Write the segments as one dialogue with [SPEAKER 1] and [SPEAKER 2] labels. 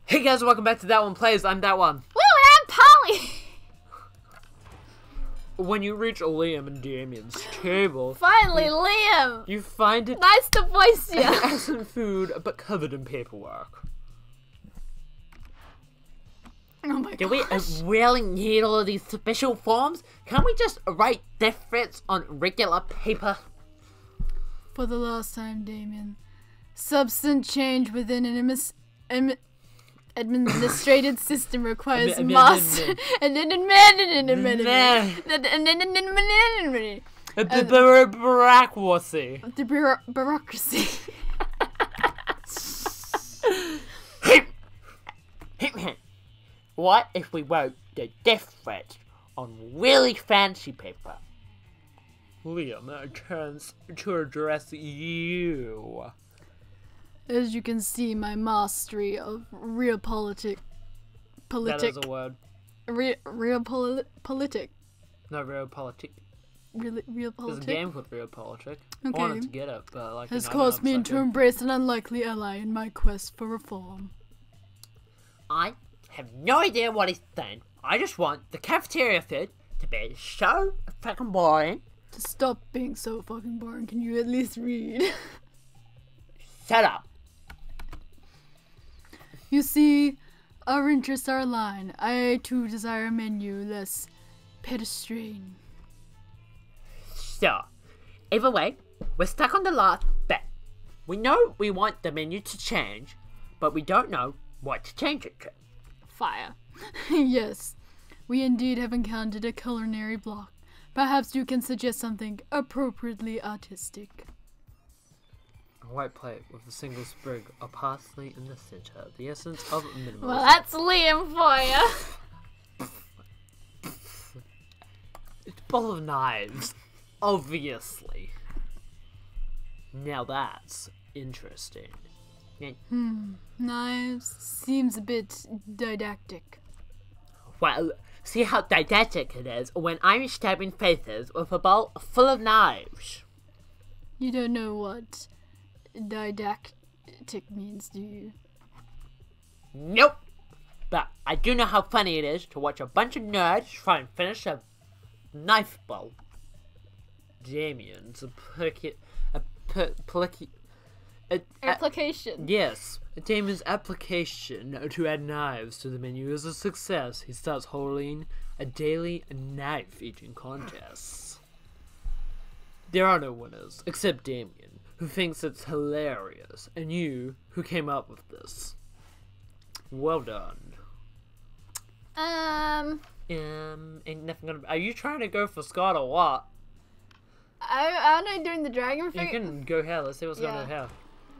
[SPEAKER 1] Hey guys, welcome back to That One Plays. I'm That One.
[SPEAKER 2] Woo, I'm Polly!
[SPEAKER 1] When you reach Liam and Damien's table...
[SPEAKER 2] Finally, Liam!
[SPEAKER 1] You find it...
[SPEAKER 2] Nice to voice you!
[SPEAKER 1] It hasn't food, but covered in paperwork.
[SPEAKER 2] Oh my gosh.
[SPEAKER 1] Do we really need all of these special forms? Can't we just write difference on regular paper?
[SPEAKER 2] For the last time, Damien. Substance change within an administrated system requires master
[SPEAKER 1] bureaucracy.
[SPEAKER 2] The bureaucracy.
[SPEAKER 1] What if we wrote the difference on really fancy paper? Liam turns to address you.
[SPEAKER 2] As you can see, my mastery of real politic.
[SPEAKER 1] That is a word.
[SPEAKER 2] Politic.
[SPEAKER 1] No, real politic.
[SPEAKER 2] Real politic.
[SPEAKER 1] There's a game called Real Politic.
[SPEAKER 2] Okay.
[SPEAKER 1] I wanted to get it, but like...
[SPEAKER 2] Has caused me to embrace an unlikely ally in my quest for reform.
[SPEAKER 1] I have no idea what he's saying. I just want the cafeteria food to be so fucking boring.
[SPEAKER 2] To stop being so fucking boring, can you at least read?
[SPEAKER 1] Shut up.
[SPEAKER 2] You see, our interests are aligned. I too desire a menu less pedestrian.
[SPEAKER 1] So, either way, we're stuck on the last bet. We know we want the menu to change, but we don't know what to change it to.
[SPEAKER 2] Fire. Yes, we indeed have encountered a culinary block. Perhaps you can suggest something appropriately artistic.
[SPEAKER 1] A white plate with a single sprig of parsley in the center. The essence of minimalism.
[SPEAKER 2] Well, that's Liam for you.
[SPEAKER 1] It's full of knives. Obviously. Now that's interesting.
[SPEAKER 2] Knives seems a bit didactic.
[SPEAKER 1] Well, see how didactic it is when I'm stabbing faces with a bowl full of knives.
[SPEAKER 2] You don't know what didactic means, do you?
[SPEAKER 1] Nope. But I do know how funny it is to watch a bunch of nerds try and finish a knife bowl. Damien's
[SPEAKER 2] application.
[SPEAKER 1] Yes, Damien's application to add knives to the menu is a success. He starts holding a daily knife-eating contest. There are no winners, except Damien, who thinks it's hilarious, and you, who came up with this. Well done. Ain't nothing gonna... Are you trying to go for Scott or what?
[SPEAKER 2] I'm not doing the dragon fruit.
[SPEAKER 1] You can go here, let's see what's going on here.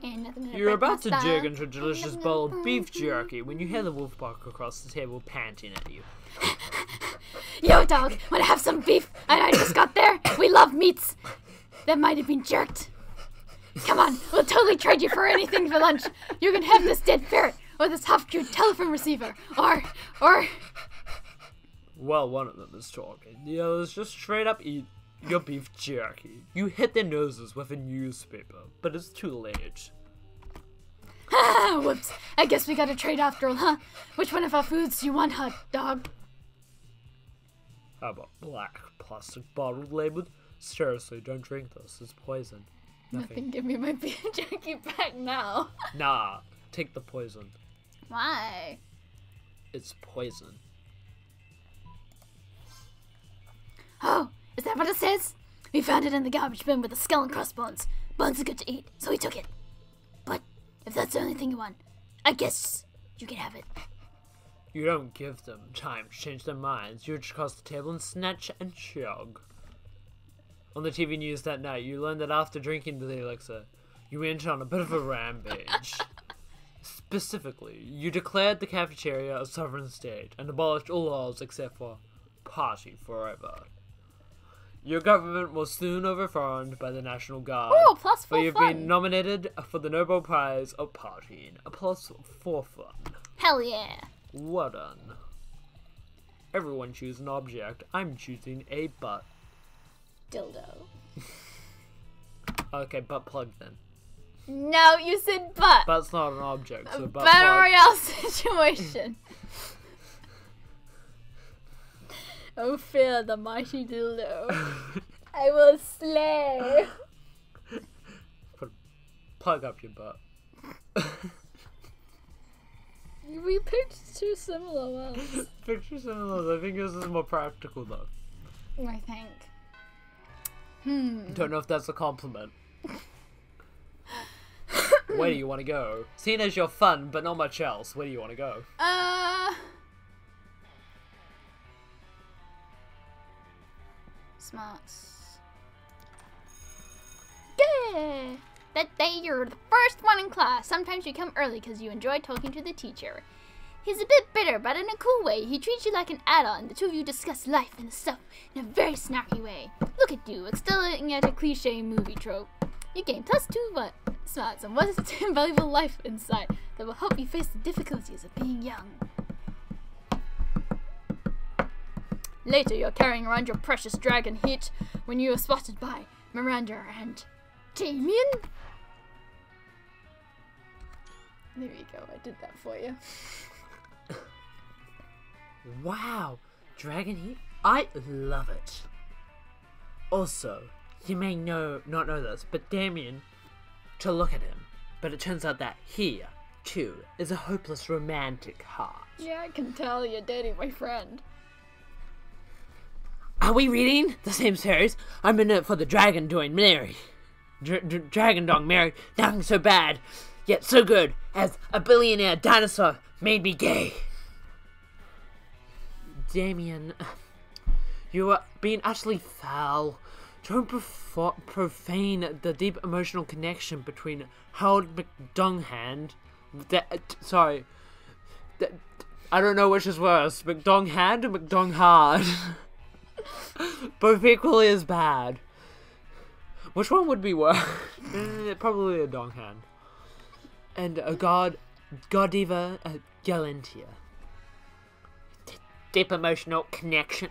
[SPEAKER 2] Ain't nothing gonna
[SPEAKER 1] You're
[SPEAKER 2] break my
[SPEAKER 1] about to
[SPEAKER 2] style.
[SPEAKER 1] dig into a delicious bowl of beef jerky when you hear the wolf bark across the table panting at you.
[SPEAKER 2] Yo, dog, wanna have some beef? I just got there. We love meats. That might have been jerked. Come on, we'll totally trade you for anything for lunch. You can have this dead ferret, or this half-cute telephone receiver, or...
[SPEAKER 1] Well, one of them is talking. The others just straight up eat your beef jerky. You hit their noses with a newspaper, but it's too late.
[SPEAKER 2] Whoops. I guess we gotta trade after all, huh? Which one of our foods do you want, hot dog?
[SPEAKER 1] How about black plastic bottle labeled? Seriously, don't drink this. It's poison.
[SPEAKER 2] Nothing. Give me my beef jerky back now.
[SPEAKER 1] Nah, take the poison.
[SPEAKER 2] Why?
[SPEAKER 1] It's poison.
[SPEAKER 2] Oh, is that what it says? We found it in the garbage bin with the skull and crossbones. Bones are good to eat, so we took it. But if that's the only thing you want, I guess you can have it.
[SPEAKER 1] You don't give them time to change their minds. You reach across the table and snatch and chug. On the TV news that night, you learned that after drinking the elixir, you went on a bit of a rampage. Specifically, you declared the cafeteria a sovereign state and abolished all laws except for party forever. Your government was soon overthrown by the National Guard.
[SPEAKER 2] Oh, plus 4
[SPEAKER 1] but you've
[SPEAKER 2] fun.
[SPEAKER 1] been nominated for the Nobel Prize of Partying. A plus 4 fun.
[SPEAKER 2] Hell yeah.
[SPEAKER 1] Well done. Everyone choose an object. I'm choosing a butt.
[SPEAKER 2] Dildo.
[SPEAKER 1] Okay, butt plug then.
[SPEAKER 2] No, you said butt.
[SPEAKER 1] Butt's not an object, so butt
[SPEAKER 2] Battle
[SPEAKER 1] plug.
[SPEAKER 2] Royale situation. Oh, fear the mighty dildo. I will slay.
[SPEAKER 1] Plug up your butt.
[SPEAKER 2] We picked two similar ones.
[SPEAKER 1] Picture similar. I think this is more practical though.
[SPEAKER 2] I think.
[SPEAKER 1] Don't know if that's a compliment. Where do you want to go? Seeing as you're fun, but not much else, where do you want to go?
[SPEAKER 2] Smarts. Yeah! That day you're the first one in class. Sometimes you come early because you enjoy talking to the teacher. He's a bit bitter, but in a cool way. He treats you like an adult, and the two of you discuss life and stuff in a very snarky way. Look at you, excelling at a cliche movie trope. You gain +2 smarts and one valuable life insight that will help you face the difficulties of being young. Later, you're carrying around your precious dragon heat when you are spotted by Miranda and Damien. There you go, I did that for you.
[SPEAKER 1] Wow, dragon heat? I love it. Also, you may not know this, but Damien, to look at him, but it turns out that he, too, is a hopeless romantic heart.
[SPEAKER 2] Yeah, I can tell you're dating my friend.
[SPEAKER 1] Are we reading the same series? I'm in it for the dragon doing Mary. Dragon dog Mary, nothing so bad, yet so good, as a billionaire dinosaur made me gay. Damien, you are being utterly foul. Don't profane the deep emotional connection between Harold McDonghand. I don't know which is worse, McDonghand or McDonghard. Both equally as bad. Which one would be worse? Probably a Donghand. And a Godiva Galantia. Deep emotional connection.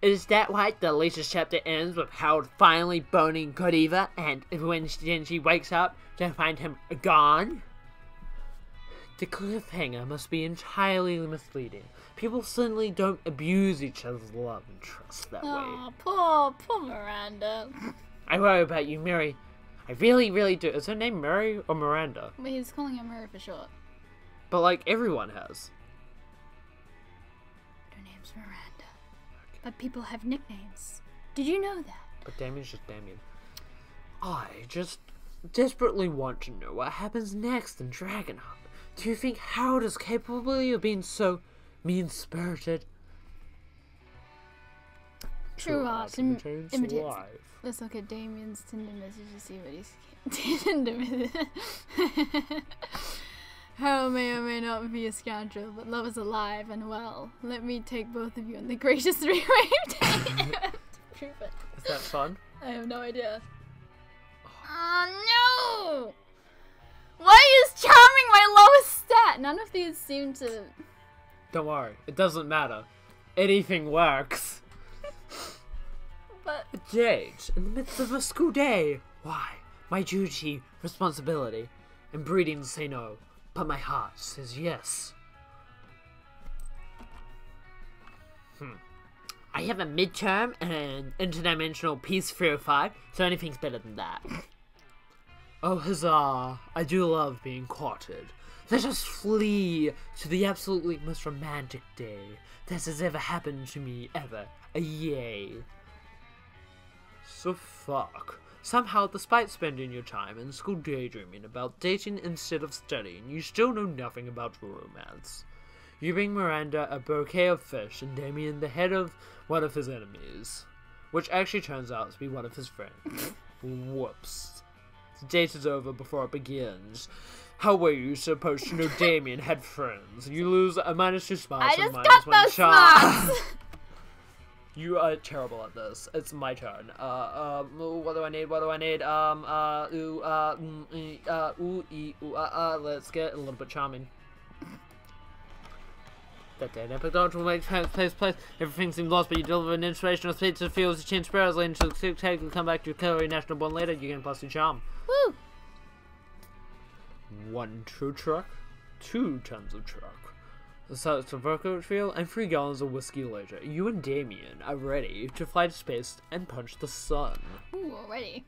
[SPEAKER 1] Is that why the latest chapter ends with Harold finally boning Godiva, and when she wakes up to find him gone? The cliffhanger must be entirely misleading. People certainly don't abuse each other's love and trust that way.
[SPEAKER 2] Oh, poor Miranda.
[SPEAKER 1] I worry about you, Mary. I really, really do. Is her name Mary or Miranda?
[SPEAKER 2] But he's calling her Mary for short.
[SPEAKER 1] But like everyone has.
[SPEAKER 2] Her name's Miranda. But people have nicknames. Did you know that?
[SPEAKER 1] But Damien's just Damien. I just desperately want to know what happens next in Dragon Hub. Do you think Harold is capable of being so mean-spirited?
[SPEAKER 2] True heart imitates. Let's look at Damien's Tinder message to see what he's Tinder message. Harold may or may not be a scoundrel, but love is alive and well. Let me take both of you on the gracious three-way date. Prove it.
[SPEAKER 1] Is that fun?
[SPEAKER 2] I have no idea. Oh no! Why is charming my lowest stat? None of these seem to...
[SPEAKER 1] Don't worry, it doesn't matter. Anything works.
[SPEAKER 2] But...
[SPEAKER 1] Jade, in the midst of a school day. Why? My duty, responsibility, and breeding say no, but my heart says yes. I have a midterm and an interdimensional Peace 305, so anything's better than that. Oh, huzzah! I do love being courted. Let us flee to the absolutely most romantic day that has ever happened to me ever. Yay. So fuck. Somehow, despite spending your time in school daydreaming about dating instead of studying, you still know nothing about romance. You bring Miranda a bouquet of fish and Damien the head of one of his enemies, which actually turns out to be one of his friends. Whoops. The date is over before it begins. How were you supposed to know Damien had friends? You lose a -2 smarts and -1 charm. You are terrible at this. It's my turn. What do I need? What do I need? Let's get a little bit charming. That day, an epic dodge will make place. Everything seems lost, but you deliver an inspirational speech to feel as you change sparrows later into the take and come back to your Calorie National Bond later. You gain +2 charm.
[SPEAKER 2] Woo!
[SPEAKER 1] 1 true truck, 2 tons of truck, a salad of workout fuel, and 3 gallons of whiskey later. You and Damien are ready to fly to space and punch the sun.
[SPEAKER 2] Ooh, already.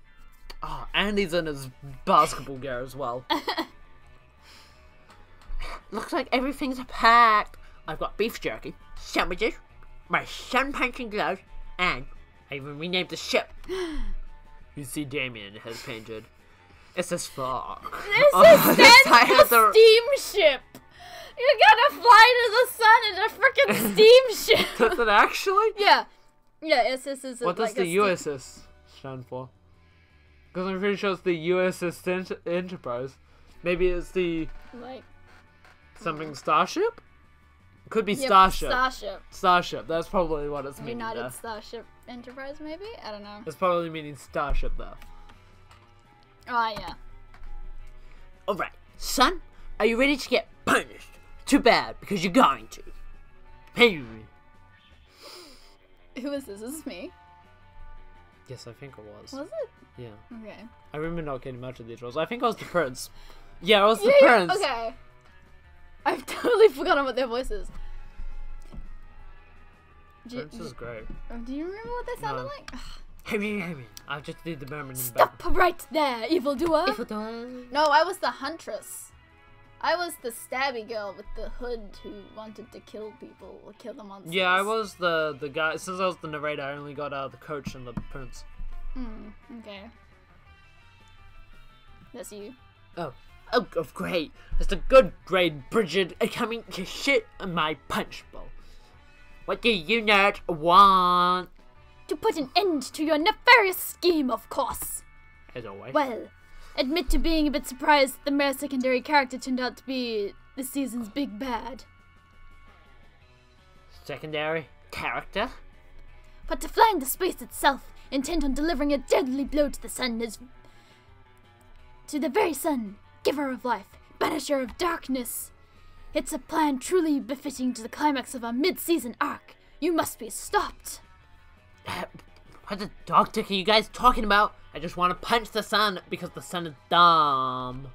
[SPEAKER 1] Oh, and he's in his basketball gear as well. Looks like everything's packed. I've got beef jerky, sandwiches, my sun-punching gloves, and I even renamed the ship. You see Damien has painted. It's this fuck.
[SPEAKER 2] This stands for steamship. You gotta fly to the sun in a freaking steamship.
[SPEAKER 1] Does it actually?
[SPEAKER 2] Yeah. Yeah, SS is
[SPEAKER 1] what does the USS stand for? Because I'm pretty sure it's the USS Enterprise. Maybe it's the something Starship? Could be Starship. Starship. That's probably what it's meaning.
[SPEAKER 2] United Starship Enterprise, maybe? I don't know.
[SPEAKER 1] It's probably meaning Starship, though.
[SPEAKER 2] Oh, yeah.
[SPEAKER 1] Alright, son, are you ready to get punished? Too bad, because you're going to. Hey.
[SPEAKER 2] Who is this? Is this me?
[SPEAKER 1] Yes, I think it was.
[SPEAKER 2] Was it?
[SPEAKER 1] Yeah.
[SPEAKER 2] Okay.
[SPEAKER 1] I remember not getting much of these roles. I think I was the prince. Yeah, I was the prince.
[SPEAKER 2] Okay. I've totally forgotten what their voice is.
[SPEAKER 1] Prince is great.
[SPEAKER 2] Do you remember what they sounded like?
[SPEAKER 1] I just did the mermaid.
[SPEAKER 2] Stop right there, evildoer!
[SPEAKER 1] Evildoer.
[SPEAKER 2] No, I was the huntress. I was the stabby girl with the hood who wanted to kill people or kill the monsters.
[SPEAKER 1] Yeah, I was the guy. Since I was the narrator, I only got the coach and the prince.
[SPEAKER 2] Okay. That's you.
[SPEAKER 1] Oh, great. That's a good grade, Bridget, coming to shit on my punch bowl. What do you not want?
[SPEAKER 2] To put an end to your nefarious scheme, of course.
[SPEAKER 1] As always.
[SPEAKER 2] Well, admit to being a bit surprised that the mere secondary character turned out to be this season's big bad.
[SPEAKER 1] Secondary character?
[SPEAKER 2] But to fly into space itself, intent on delivering a deadly blow to the sun is... to the very sun, giver of life, banisher of darkness. It's a plan truly befitting to the climax of our mid-season arc. You must be stopped.
[SPEAKER 1] What the dog dick are you guys talking about? I just want to punch the sun because the sun is dumb.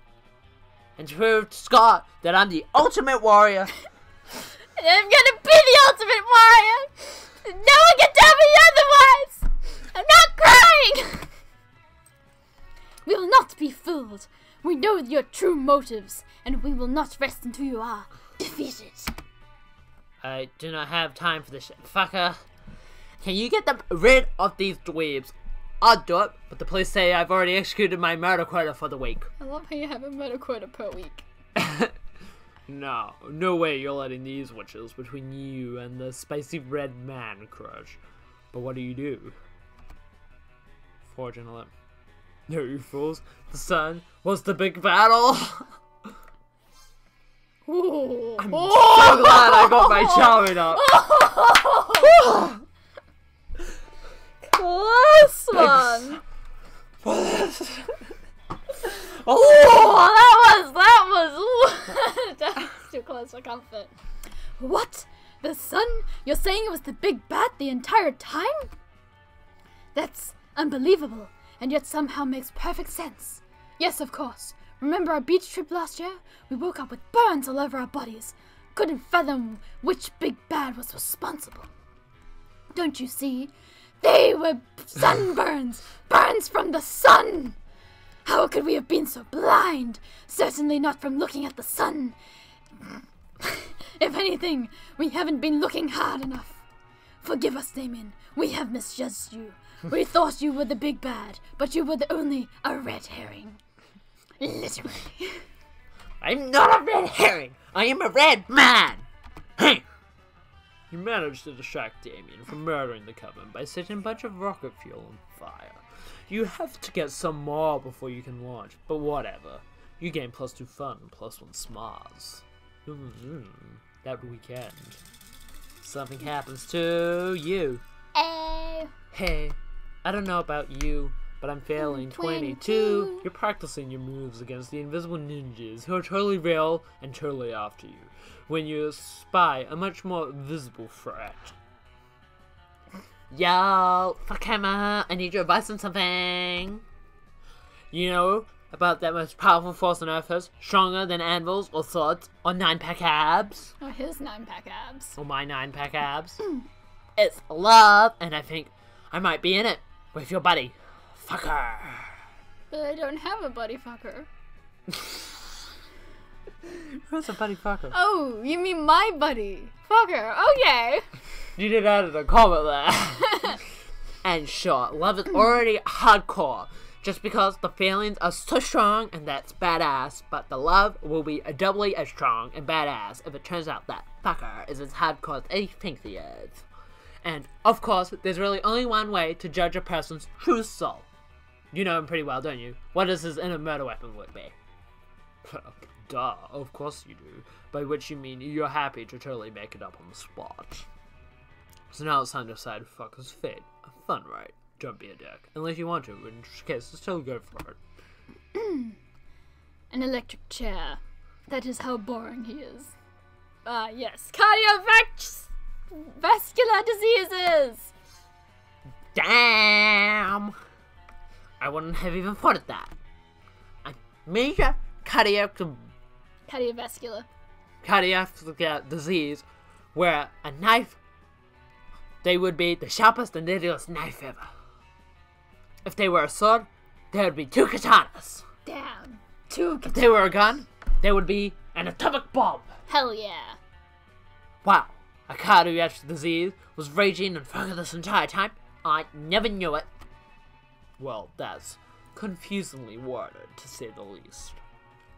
[SPEAKER 1] And to prove to Scott that I'm the ultimate warrior.
[SPEAKER 2] I'm gonna be the ultimate warrior! No one can tell me otherwise! I'm not crying! We will not be fooled. We know your true motives, and we will not rest until you are defeated.
[SPEAKER 1] I do not have time for this shit, fucker. Can you get them rid of these dweebs? I'll do it, but the police say I've already executed my murder quota for the week.
[SPEAKER 2] I love how you have a murder quota per week.
[SPEAKER 1] No way you're letting these witches between you and the spicy red man crush. But what do? Fortunately. No, you fools. The sun was the big battle.
[SPEAKER 2] Ooh.
[SPEAKER 1] I'm so glad I got my charming up.
[SPEAKER 2] Close one. That was too close for comfort. What? The sun? You're saying it was the big bat the entire time? That's unbelievable, and yet somehow makes perfect sense. Yes, of course. Remember our beach trip last year? We woke up with burns all over our bodies. Couldn't fathom which big bad was responsible. Don't you see? They were sunburns! Burns from the sun! How could we have been so blind? Certainly not from looking at the sun. If anything, we haven't been looking hard enough. Forgive us, Damien. We have misjudged you. We thought you were the big bad, but you were only a red herring. Literally.
[SPEAKER 1] I'm not a red herring. I am a red man. Hey. You managed to distract Damien from murdering the Coven by setting a bunch of rocket fuel on fire. You have to get some more before you can launch, but whatever. You gain +2 fun and +1 smarts. That weekend, something happens to you.
[SPEAKER 2] Hey.
[SPEAKER 1] Hey, I don't know about you, But I'm failing
[SPEAKER 2] 22.
[SPEAKER 1] 22. You're practicing your moves against the invisible ninjas who are totally real and totally after you when you spy a much more visible threat. Yo, fuck Hammer, I need your advice on something. You know about that most powerful force on Earth is stronger than anvils or swords or 9-pack abs?
[SPEAKER 2] Or his 9-pack abs.
[SPEAKER 1] Or my 9-pack abs? It's love, and I think I might be in it with your buddy. Fucker.
[SPEAKER 2] But I don't have a buddy fucker.
[SPEAKER 1] Who's a buddy fucker?
[SPEAKER 2] Oh, you mean my buddy fucker? Okay.
[SPEAKER 1] You did add a comment there. And sure, love is already hardcore. Just because the feelings are so strong and that's badass, but the love will be doubly as strong and badass if it turns out that fucker is as hardcore as he thinks he is. And, of course, there's really only one way to judge a person's true soul. You know him pretty well, don't you? What does his inner murder weapon would be? Duh, of course you do. By which you mean you're happy to totally make it up on the spot. So now it's time to decide fucker's fate. Fun, right? Don't be a dick. Unless you want to, in which case, still go for it.
[SPEAKER 2] An electric chair. That is how boring he is. Yes. Cardiovascular diseases!
[SPEAKER 1] Damn! I wouldn't have even thought of that. A major cardiac disease where a knife, they would be the sharpest and deadliest knife ever. If they were a sword, there would be 2 katanas.
[SPEAKER 2] Damn. 2
[SPEAKER 1] If they were a gun, there would be an atomic bomb.
[SPEAKER 2] Hell yeah.
[SPEAKER 1] Wow, a cardiac disease was raging in Fucker this entire time? I never knew it. Well, that's confusingly worded, to say the least.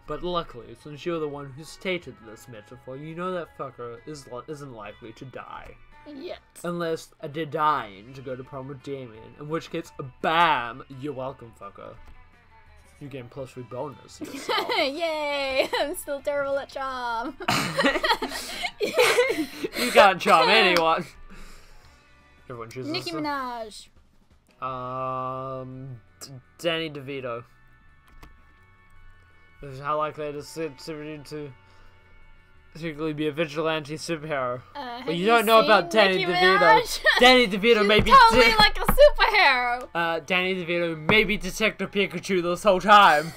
[SPEAKER 1] But luckily, since you're the one who stated this metaphor, you know that Fucker isn't likely to die.
[SPEAKER 2] Yet.
[SPEAKER 1] Unless they're dying to go to prom with Damien, in which case, BAM! You're welcome, Fucker. You gain +3 bonus yourself.
[SPEAKER 2] Yay! I'm still terrible at charm.
[SPEAKER 1] You can't charm anyone. Everyone chooses
[SPEAKER 2] Nicki Minaj.
[SPEAKER 1] Danny DeVito. This is how likely it is to particularly be a vigilante superhero. But you don't know about Danny DeVito. Danny DeVito may be
[SPEAKER 2] totally like a superhero.
[SPEAKER 1] Danny DeVito may be Detective Pikachu this whole time.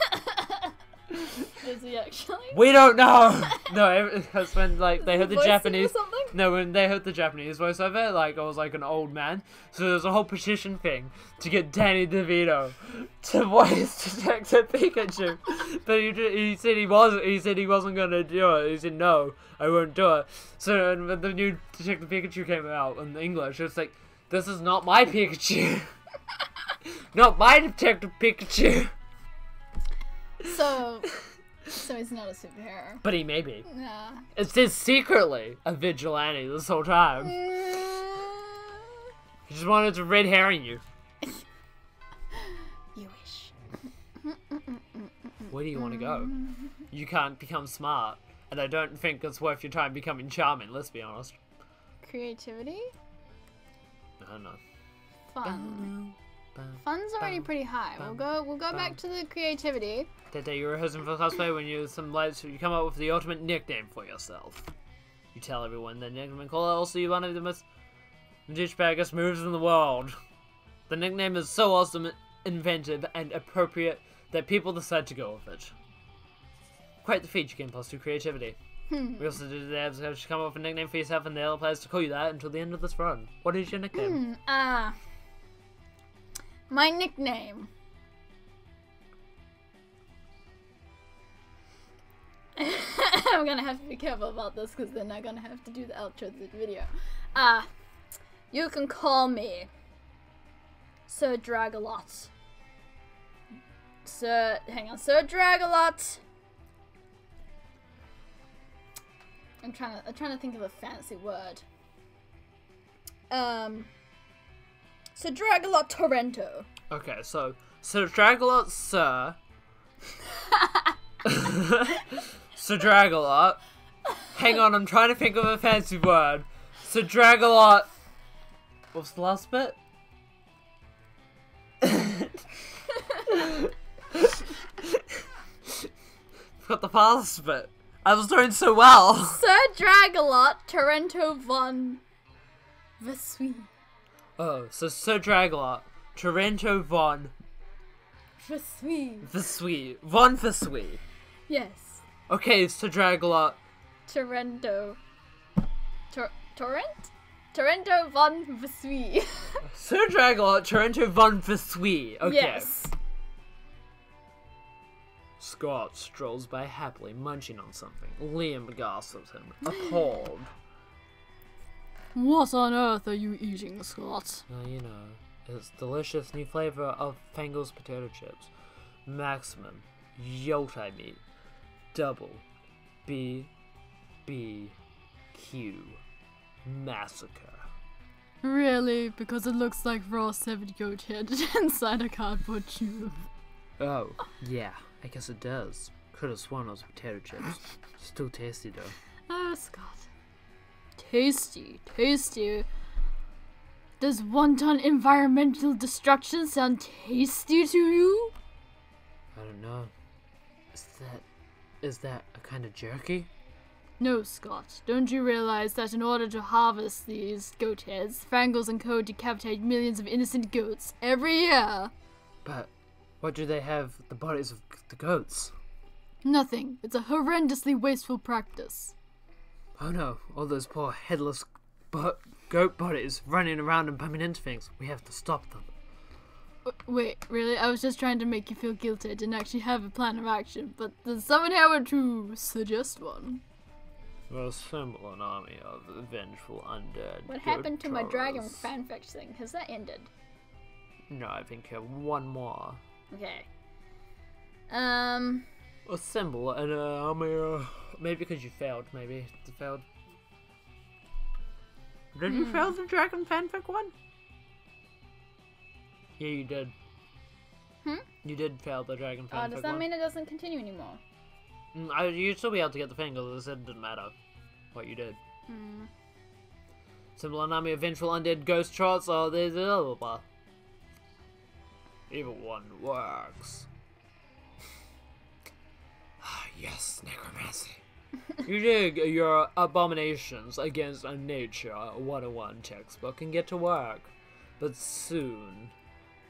[SPEAKER 2] Is he actually?
[SPEAKER 1] We don't know. No, because when like they heard the
[SPEAKER 2] Voicing
[SPEAKER 1] Japanese.
[SPEAKER 2] or something?
[SPEAKER 1] No, when they heard the Japanese voice of it, like I was like an old man. So there's a whole petition thing to get Danny DeVito to voice Detective Pikachu. But he said he wasn't. He said he wasn't gonna do it. He said no, I won't do it. So when the new Detective Pikachu came out in English, it's like, this is not my Pikachu. Not my Detective Pikachu.
[SPEAKER 2] So he's not a superhero.
[SPEAKER 1] But he may be.
[SPEAKER 2] Nah.
[SPEAKER 1] It says secretly a vigilante this whole time. He just wanted to red herring you.
[SPEAKER 2] You wish.
[SPEAKER 1] Where do you want to go? You can't become smart. And I don't think it's worth your time becoming charming, let's be honest.
[SPEAKER 2] Creativity?
[SPEAKER 1] I don't know.
[SPEAKER 2] Fun. Fun's already pretty high. We'll go back to the creativity.
[SPEAKER 1] That day you're rehearsing for cosplay when you come up with the ultimate nickname for yourself. You tell everyone the nickname call also you one of the most douchebaggest moves in the world. The nickname is so awesome, inventive, and appropriate that people decide to go with it. Quite the feat, you gain +2 creativity. We also did the episode to come up with a nickname for yourself and the other players to call you that until the end of this run. What is your nickname?
[SPEAKER 2] My nickname. I'm gonna have to be careful about this because then I'm gonna have to do the outro of the video. You can call me Sir Dragalot. Sir Dragalot. I'm trying to think of a fancy word. Sir Dragalot Torrento.
[SPEAKER 1] Okay, so Dragalot, sir. Sir Dragalot. Hang on, I'm trying to think of a fancy word. Sir Dragalot. What's the last bit? Forgot the past bit. I was doing so well.
[SPEAKER 2] Sir Dragalot Torrento von Vesui.
[SPEAKER 1] Oh, so Sir Dragalot, Torrento von
[SPEAKER 2] Vesui.
[SPEAKER 1] Vesui. Von Vesui.
[SPEAKER 2] Yes.
[SPEAKER 1] Okay, Sir Dragalot.
[SPEAKER 2] Torrento. Torrent? Torrento von Vesui.
[SPEAKER 1] Sir Dragalot, Torrento von Vesui. Okay.
[SPEAKER 2] Yes.
[SPEAKER 1] Scott strolls by happily, munching on something. Liam gasps him, appalled.
[SPEAKER 2] What on earth are you eating, Scott?
[SPEAKER 1] You know, it's delicious new flavor of Fangle's potato chips. Maximum Yotai meat. Double BBQ massacre.
[SPEAKER 2] Really? Because it looks like raw severed goat head inside a cardboard tube.
[SPEAKER 1] Oh, yeah, I guess it does. Could have sworn those potato chips. Still tasty though.
[SPEAKER 2] Oh, Scott. Tasty, tasty. Does wanton environmental destruction sound tasty to you?
[SPEAKER 1] I don't know. Is that a kind of jerky?
[SPEAKER 2] No, Scott. Don't you realize that in order to harvest these goat heads, Fangles and Co. decapitate millions of innocent goats every year?
[SPEAKER 1] But what do they have the bodies of the goats?
[SPEAKER 2] Nothing. It's a horrendously wasteful practice.
[SPEAKER 1] Oh no, all those poor headless goat bodies running around and bumping into things. We have to stop them.
[SPEAKER 2] Wait, really? I was just trying to make you feel guilty. I didn't actually have a plan of action, but does someone here to suggest one?
[SPEAKER 1] We'll assemble an army of vengeful undead.
[SPEAKER 2] What happened to my
[SPEAKER 1] goat
[SPEAKER 2] dragon
[SPEAKER 1] trollers.
[SPEAKER 2] fanfic thing? Has that ended?
[SPEAKER 1] No, I think you have one more.
[SPEAKER 2] Okay.
[SPEAKER 1] Assemble an army. Maybe because you failed. Maybe you failed. Did you fail the dragon fanfic one? Yeah, you did. You did fail the dragon fanfic one.
[SPEAKER 2] Does that mean it doesn't continue anymore?
[SPEAKER 1] You'd still be able to get the fingers. It didn't matter what you did. Assemble an army of vengeful undead ghost trots. Oh, there's a blah. Either one works. Yes, necromancy. You dig your abominations against a nature 101 textbook and get to work. But soon,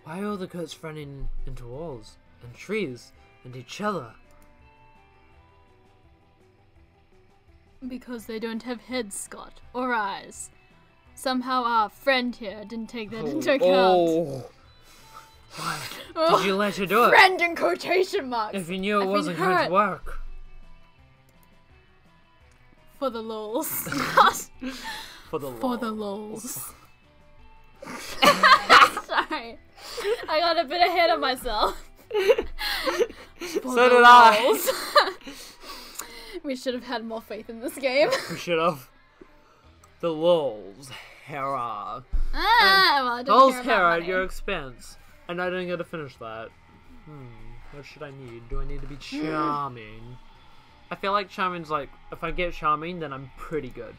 [SPEAKER 1] why are all the goats running into walls and trees and each other?
[SPEAKER 2] Because they don't have heads, Scott, or eyes. Somehow our friend here didn't take that into account.
[SPEAKER 1] Oh. Why did you let her do it?
[SPEAKER 2] Friend in quotation marks.
[SPEAKER 1] If you knew it wasn't going to work.
[SPEAKER 2] For the lols.
[SPEAKER 1] For the
[SPEAKER 2] For the lols. Sorry. I got a bit ahead of myself.
[SPEAKER 1] So did I.
[SPEAKER 2] We should have had more faith in this game.
[SPEAKER 1] We should have. The lols. Hera.
[SPEAKER 2] Well, I don't
[SPEAKER 1] Lols
[SPEAKER 2] care about
[SPEAKER 1] Hera at
[SPEAKER 2] money.
[SPEAKER 1] your expense. And I didn't get to finish that. What should I need? Do I need to be charming? I feel like charming's like, if I get charming, then I'm pretty good.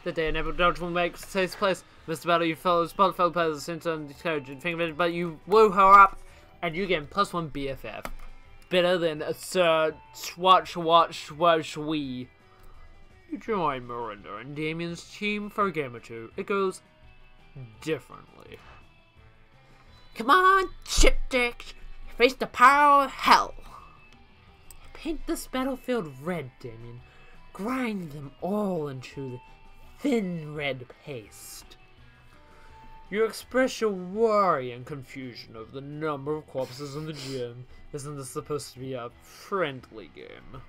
[SPEAKER 1] The day never doubt will make takes place. Mr. Battle, you fellows, spot fellow players, center and discouraged, think of it, but you woo her up, and you get +1 BFF. Better than a Sir Swatch We. You join Miranda and Damien's team for a game or two. It goes differently. Come on, chipdick! Face the power of hell! Paint this battlefield red, Damien. Grind them all into the thin red paste. You express your worry and confusion over the number of corpses in the gym. Isn't this supposed to be a friendly game?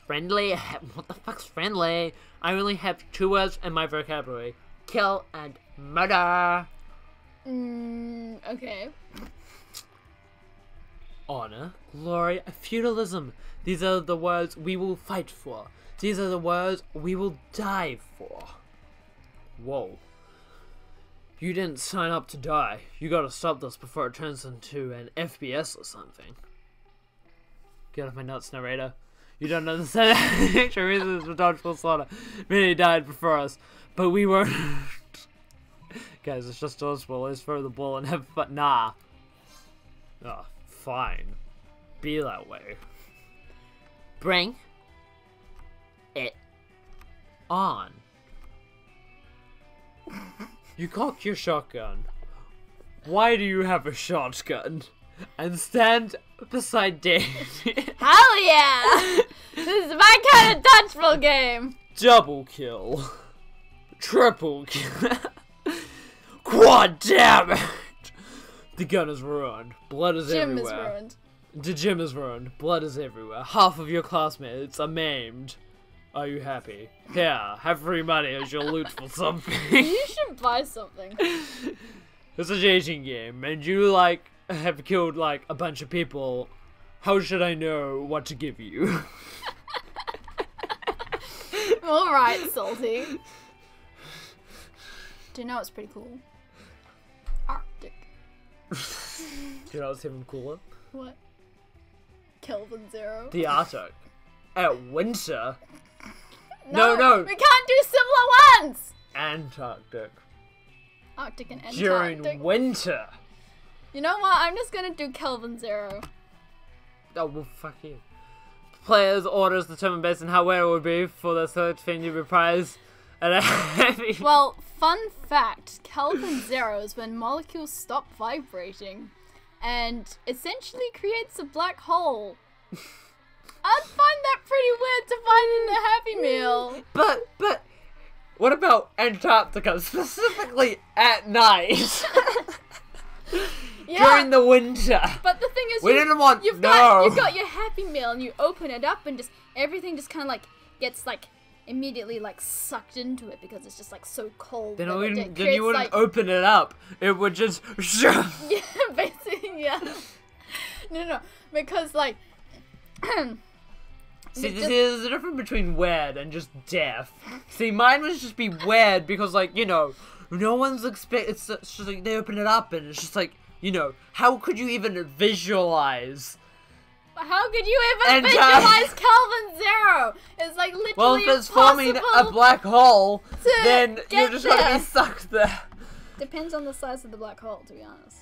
[SPEAKER 1] Friendly? What the fuck's friendly? I only have 2 words in my vocabulary. Kill and murder.
[SPEAKER 2] Okay.
[SPEAKER 1] Honor, glory, feudalism. These are the words we will fight for. These are the words we will die for. Whoa. You didn't sign up to die. You gotta stop this before it turns into an FPS or something. Get off my nuts, narrator. You don't understand the actual reasons for dodgeball slaughter. Many died before us, but we weren't. Guys, it's just dodgeball. Let's throw the ball and have fun. Nah. Oh, fine. Be that way. Bring it on. You cock your shotgun. Why do you have a shotgun? And stand beside David.
[SPEAKER 2] Hell yeah! This is my kind of dodgeball game.
[SPEAKER 1] Double kill. Triple kill. Quad damage. The gun is ruined. Blood is
[SPEAKER 2] Gym
[SPEAKER 1] everywhere.
[SPEAKER 2] is ruined.
[SPEAKER 1] The gym is ruined. Blood is everywhere. Half of your classmates are maimed. Are you happy? Yeah, have free money as your loot for something.
[SPEAKER 2] You should buy something.
[SPEAKER 1] It's a dating game, and you, like, have killed, like, a bunch of people. How should I know what to give you?
[SPEAKER 2] Alright, Salty. Do you know what's pretty cool? Arctic.
[SPEAKER 1] Do you know what's even cooler?
[SPEAKER 2] What? Kelvin Zero.
[SPEAKER 1] The Arctic. At winter.
[SPEAKER 2] No,
[SPEAKER 1] No.
[SPEAKER 2] we can't do similar ones!
[SPEAKER 1] Antarctic.
[SPEAKER 2] Arctic and Antarctic.
[SPEAKER 1] During winter.
[SPEAKER 2] You know what? I'm just gonna do Kelvin Zero.
[SPEAKER 1] Oh, well, fuck you. Players' orders determined based on how well it would be for the select thing to be prized. And
[SPEAKER 2] Well, fun fact, Kelvin Zero is when molecules stop vibrating and essentially creates a black hole. I'd find that pretty weird to find in a Happy Meal.
[SPEAKER 1] But, what about Antarctica, specifically at night?
[SPEAKER 2] Yeah,
[SPEAKER 1] During the winter.
[SPEAKER 2] but the thing is,
[SPEAKER 1] We didn't want,
[SPEAKER 2] you've
[SPEAKER 1] no.
[SPEAKER 2] got your Happy Meal and you open it up and just everything just kind of like gets like immediately like sucked into it because it's just like so cold.
[SPEAKER 1] Then,
[SPEAKER 2] that it
[SPEAKER 1] then
[SPEAKER 2] creates,
[SPEAKER 1] you wouldn't
[SPEAKER 2] like,
[SPEAKER 1] open it up. It would just shove.
[SPEAKER 2] Yeah, basically, yeah. No, because like.
[SPEAKER 1] See, there's a difference between weird and just deaf. See, mine was just be weird because, like, you know, no one's it's just like they open it up and it's just like, you know, how could you even visualize?
[SPEAKER 2] How could you even
[SPEAKER 1] And,
[SPEAKER 2] visualize Kelvin Zero? It's like literally
[SPEAKER 1] Well, if it's
[SPEAKER 2] impossible.
[SPEAKER 1] forming a black hole,
[SPEAKER 2] to
[SPEAKER 1] then
[SPEAKER 2] get
[SPEAKER 1] you're just gonna
[SPEAKER 2] there.
[SPEAKER 1] be sucked there.
[SPEAKER 2] Depends on the size of the black hole, to be honest.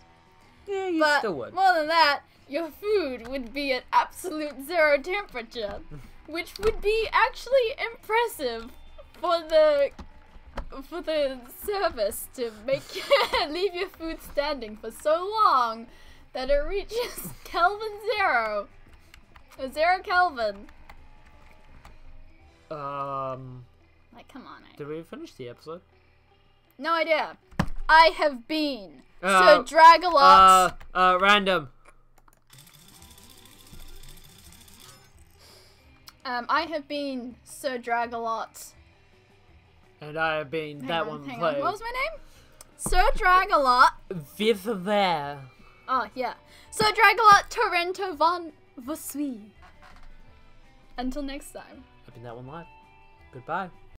[SPEAKER 1] Yeah, you
[SPEAKER 2] But
[SPEAKER 1] still would.
[SPEAKER 2] more than that, your food would be at absolute zero temperature, which would be actually impressive for the service to make leave your food standing for so long that it reaches Kelvin Zero. 0 Kelvin. Like, come on.
[SPEAKER 1] Did we finish the episode?
[SPEAKER 2] No idea. I have been Sir Dragalot.
[SPEAKER 1] Random.
[SPEAKER 2] I have been Sir Dragalot.
[SPEAKER 1] And I have been that one
[SPEAKER 2] Hang
[SPEAKER 1] played.
[SPEAKER 2] on. What was my name? Sir Dragalot.
[SPEAKER 1] Viv there.
[SPEAKER 2] Oh, yeah. Sir Dragalot Torrento von Vosui. Until next time.
[SPEAKER 1] I've been that one live. Goodbye.